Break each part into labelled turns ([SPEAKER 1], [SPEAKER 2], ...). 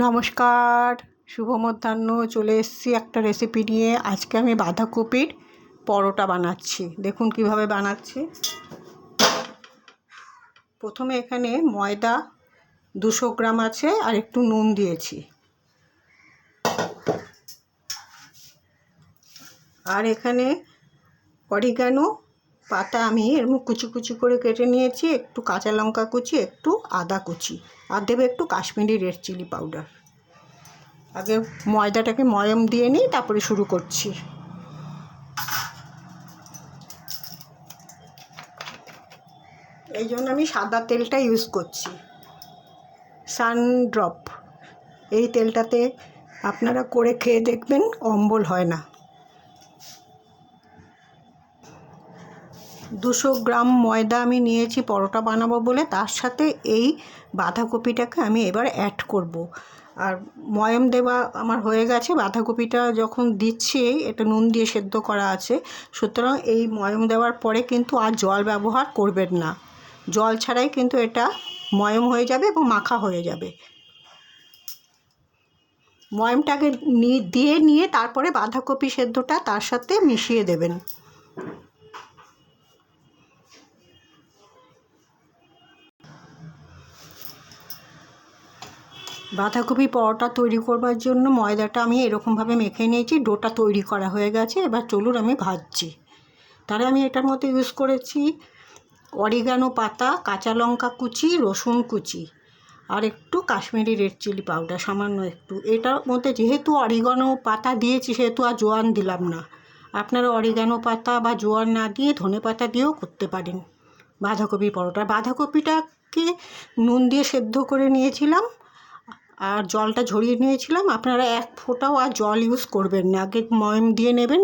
[SPEAKER 1] নমস্কার, শুভ মধ্যাহ্ন। চলে এসেছি একটা রেসিপি নিয়ে। আজকে আমি বাঁধাকপির পরোটা বানাচ্ছি। দেখুন কিভাবে বানাচ্ছি। প্রথমে এখানে ময়দা 200 গ্রাম আছে আর একটু নুন দিয়েছি। আর এখানে অরিগানো পাতা আমি এরকম কুচি কুচি করে কেটে নিয়েছি, একটু কাঁচা লঙ্কা কুচি, একটু আদা কুচি, আর দেবে একটু কাশ্মীরি রেড চিলি পাউডার। আগে ময়দাটাকে ময়ম দিয়ে নিই, তারপরে শুরু করছি। এই জন্য আমি সাদা তেলটা ইউজ করছি, সানড্রপ। এই তেলটাতে আপনারা করে খেয়ে দেখবেন, অম্বল হয় না। 200 গ্রাম ময়দা আমি নিয়েছি পরোটা বানাবো বলে। তার সাথে এই বাঁধাকপিটাকে আমি এবার অ্যাড করব। আর ময়ম দেওয়া আমার হয়ে গেছে। বাঁধাকপিটা যখন দিচ্ছি, এটা নুন দিয়ে সেদ্ধ করা আছে, সুতরাং এই ময়ম দেওয়ার পরে কিন্তু আর জল ব্যবহার করবেন না। জল ছাড়াই কিন্তু এটা ময়ম হয়ে যাবে এবং মাখা হয়ে যাবে। ময়মটাকে দিয়ে নিয়ে তারপরে বাঁধাকপি সেদ্ধটা তার সাথে মিশিয়ে দেবেন। বাঁধাকপি পরোটা তৈরি করবার জন্য ময়দাটা আমি এরকমভাবে মেখে নিয়েছি। ডোটা তৈরি করা হয়ে গেছে। এবার চলুন আমি ভাজছি। তাহলে আমি এটার মধ্যে ইউজ করেছি অরিগানো পাতা, কাঁচা লঙ্কা কুচি, রসুন কুচি, আর একটু কাশ্মীরি রেড চিলি পাউডার, সামান্য একটু। এটার মধ্যে যেহেতু অরিগানো পাতা দিয়েছি, সেহেতু আর জোয়ান দিলাম না। আপনারা অরিগানো পাতা বা জোয়ান না দিয়ে ধনে পাতা দিয়েও করতে পারেন বাঁধাকপি পরোটা। বাঁধাকপিটাকে নুন দিয়ে সেদ্ধ করে নিয়েছিলাম আর জলটা ঝরিয়ে নিয়েছিলাম। আপনারা এক ফোঁটাও আর জল ইউজ করবেন না। আগে ময়ম দিয়ে নেবেন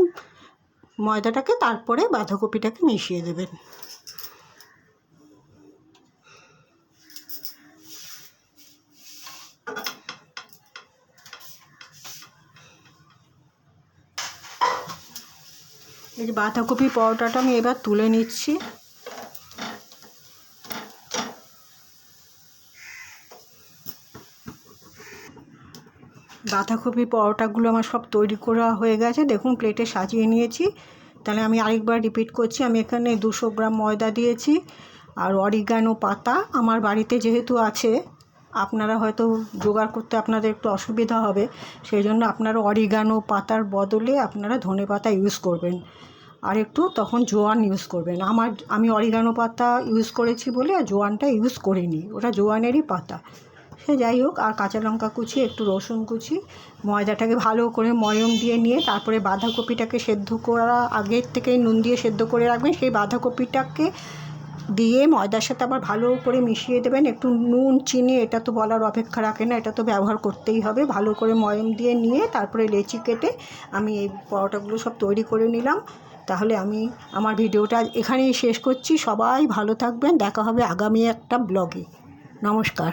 [SPEAKER 1] ময়দাটাকে, তারপরে বাঁধাকপিটাকে মিশিয়ে দেবেন। এই যে বাঁধাকপি পরোটাটা আমি এবার তুলে নিচ্ছি। বাঁধাকপি পরোটাগুলো আমার সব তৈরি করা হয়ে গেছে। দেখুন প্লেটে সাজিয়ে নিয়েছি। তাহলে আমি আরেকবার রিপিট করছি। আমি এখানে 200 গ্রাম ময়দা দিয়েছি আর অরিগানো পাতা আমার বাড়িতে যেহেতু আছে, আপনারা হয়তো জোগাড় করতে আপনাদের একটু অসুবিধা হবে, সেই জন্য আপনারা অরিগানো পাতার বদলে আপনারা ধনে পাতা ইউজ করবেন। আর একটু তখন জোয়ান ইউজ করবেন। আমি অরিগানো পাতা ইউজ করেছি বলে জোয়ানটা ইউজ করিনি, ওটা জোয়ানেরই পাতা। সে যাই হোক। আর কাঁচা লঙ্কা কুচি, একটু রসুন কুচি। ময়দাটাকে ভালো করে ময়ম দিয়ে নিয়ে তারপরে বাঁধাকপিটাকে সেদ্ধ করা আগের থেকেই নুন দিয়ে সেদ্ধ করে রাখবেন। সেই বাঁধাকপিটাকে দিয়ে ময়দার সাথে আবার ভালো করে মিশিয়ে দেবেন। একটু নুন, চিনি, এটা তো বলার অপেক্ষা রাখে না, এটা তো ব্যবহার করতেই হবে। ভালো করে ময়ম দিয়ে নিয়ে তারপরে লেচি কেটে আমি এই পরোটাগুলো সব তৈরি করে নিলাম। তাহলে আমি আমার ভিডিওটা এখানেই শেষ করছি। সবাই ভালো থাকবেন। দেখা হবে আগামী একটা ব্লগে। নমস্কার।